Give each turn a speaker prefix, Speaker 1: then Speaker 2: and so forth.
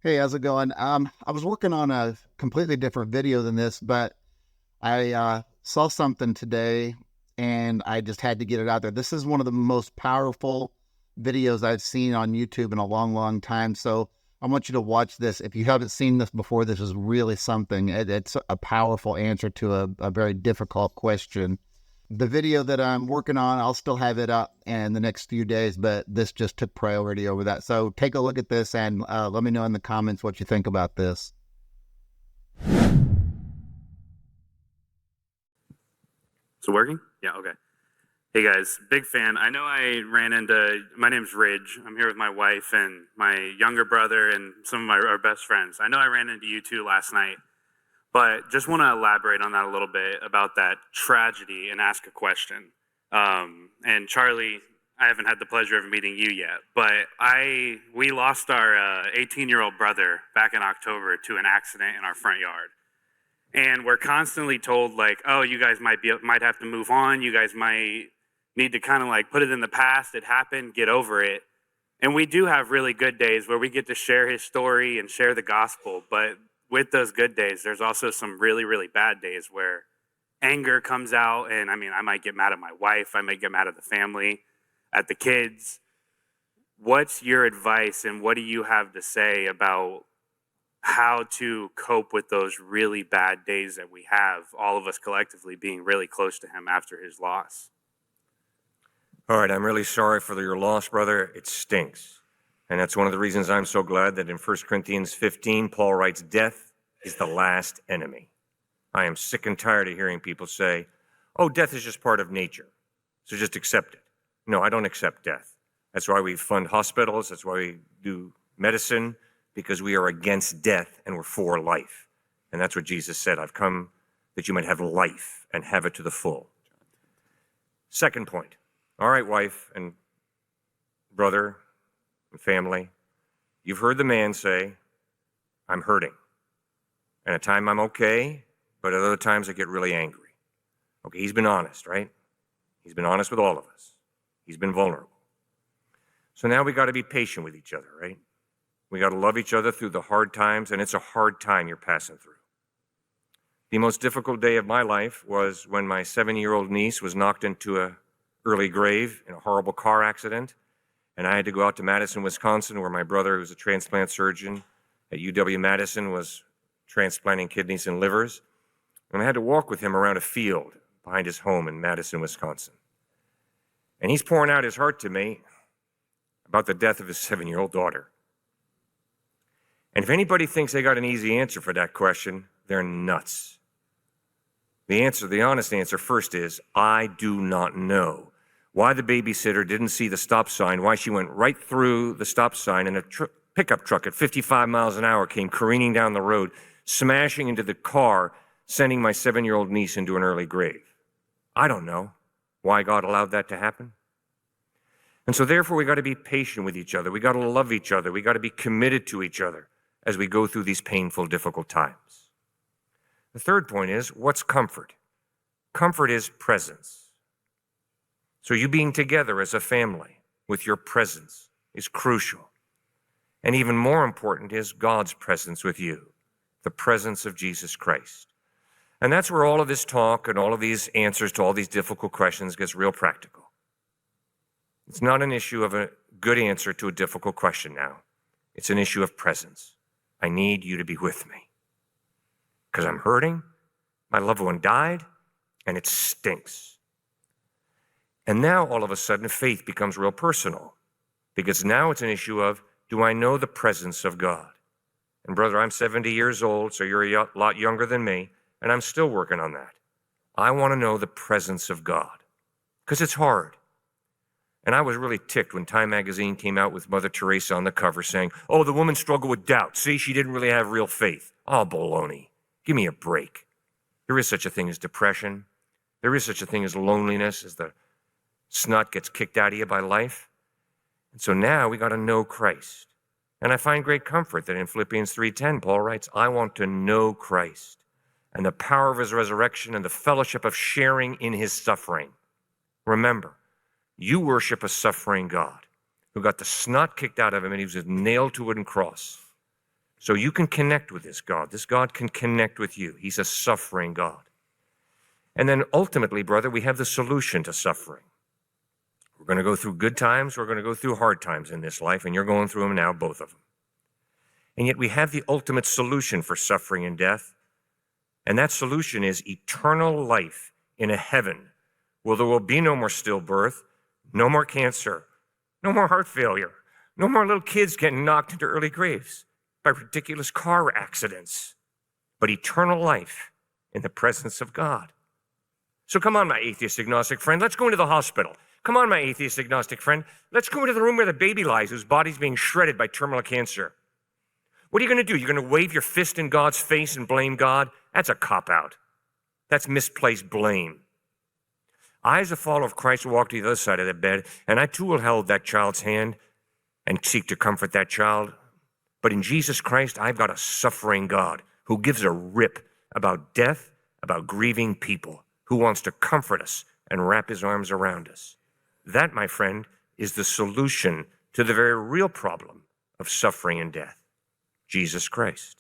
Speaker 1: Hey, how's it going? I was working on a completely different video than this, but I saw something today and I just had to get it out there. This is one of the most powerful videos I've seen on YouTube in a long, long time. So I want you to watch this. If you haven't seen this before, this is really something. It's a powerful answer to a very difficult question. The video that I'm working on, I'll still have it up in the next few days, but this just took priority over that. So take a look at this and let me know in the comments what you think about this.
Speaker 2: So working? Yeah, okay. Hey guys, big fan. I know my name's Ridge. I'm here with my wife and my younger brother and some of our best friends. I know I ran into you two last night, but just want to elaborate on that a little bit about that tragedy and ask a question. And Charlie, I haven't had the pleasure of meeting you yet, but we lost our 18-year-old brother back in October to an accident in our front yard. And we're constantly told like, oh, you guys might have to move on. You guys might need to kind of like put it in the past. It happened, get over it. And we do have really good days where we get to share his story and share the gospel. But with those good days, there's also some really, really bad days where anger comes out. And I mean, I might get mad at my wife. I might get mad at the family, at the kids. What's your advice and what do you have to say about how to cope with those really bad days that we have, all of us collectively being really close to him after his loss?
Speaker 3: All right, I'm really sorry for your loss, brother. It stinks. And that's one of the reasons I'm so glad that in 1 Corinthians 15, Paul writes, death is the last enemy. I am sick and tired of hearing people say, oh, death is just part of nature, so just accept it. No, I don't accept death. That's why we fund hospitals. That's why we do medicine, because we are against death and we're for life. And that's what Jesus said, I've come that you might have life and have it to the full. Second point. All right, wife and brother and family, you've heard the man say, I'm hurting. And at times I'm okay, but at other times I get really angry. Okay, he's been honest, right? He's been honest with all of us. He's been vulnerable. So now we got to be patient with each other, right? We got to love each other through the hard times, and it's a hard time you're passing through. The most difficult day of my life was when my 7-year-old niece was knocked into an early grave in a horrible car accident, and I had to go out to Madison, Wisconsin, where my brother, who's a transplant surgeon at UW-Madison, was transplanting kidneys and livers, and I had to walk with him around a field behind his home in Madison, Wisconsin. And he's pouring out his heart to me about the death of his 7-year-old daughter. And if anybody thinks they got an easy answer for that question, they're nuts. The honest answer first is, I do not know why the babysitter didn't see the stop sign, why she went right through the stop sign and a pickup truck at 55 miles an hour came careening down the road, smashing into the car, sending my 7-year-old niece into an early grave. I don't know why God allowed that to happen. And so therefore we got to be patient with each other. We got to love each other. We got to be committed to each other as we go through these painful, difficult times. The third point is, what's comfort? Comfort is presence. So you being together as a family with your presence is crucial. And even more important is God's presence with you, the presence of Jesus Christ. And that's where all of this talk and all of these answers to all these difficult questions gets real practical. It's not an issue of a good answer to a difficult question now. It's an issue of presence. I need you to be with me because I'm hurting. My loved one died and it stinks. And now all of a sudden faith becomes real personal because now it's an issue of, do I know the presence of God? And brother, I'm 70 years old, so you're a lot younger than me, and I'm still working on that. I want to know the presence of God because it's hard. And I was really ticked when Time magazine came out with Mother Teresa on the cover saying, oh, the woman struggled with doubt. See, she didn't really have real faith. Oh, baloney. Give me a break. There is such a thing as depression. There is such a thing as loneliness, as the snot gets kicked out of you by life. And so now we got to know Christ. And I find great comfort that in Philippians 3:10, Paul writes, I want to know Christ and the power of his resurrection and the fellowship of sharing in his suffering. Remember, you worship a suffering God who got the snot kicked out of him and he was nailed to a wooden cross So you can connect with this God. This God can connect with you. He's a suffering God. And then ultimately, brother, we have the solution to suffering. We're going to go through good times. We're going to go through hard times in this life, and you're going through them now, both of them. And yet we have the ultimate solution for suffering and death. And that solution is eternal life in a heaven where there will be no more stillbirth, no more cancer, no more heart failure, no more little kids getting knocked into early graves by ridiculous car accidents, but eternal life in the presence of God. So come on, my atheist agnostic friend, let's go into the hospital. Come on, my atheist agnostic friend, let's go into the room where the baby lies whose body's being shredded by terminal cancer. What are you going to do? You're going to wave your fist in God's face and blame God? That's a cop-out. That's misplaced blame. I, as a follower of Christ, will walk to the other side of that bed, and I too will hold that child's hand and seek to comfort that child. But in Jesus Christ, I've got a suffering God who gives a rip about death, about grieving people, who wants to comfort us and wrap his arms around us. That, my friend, is the solution to the very real problem of suffering and death. Jesus Christ.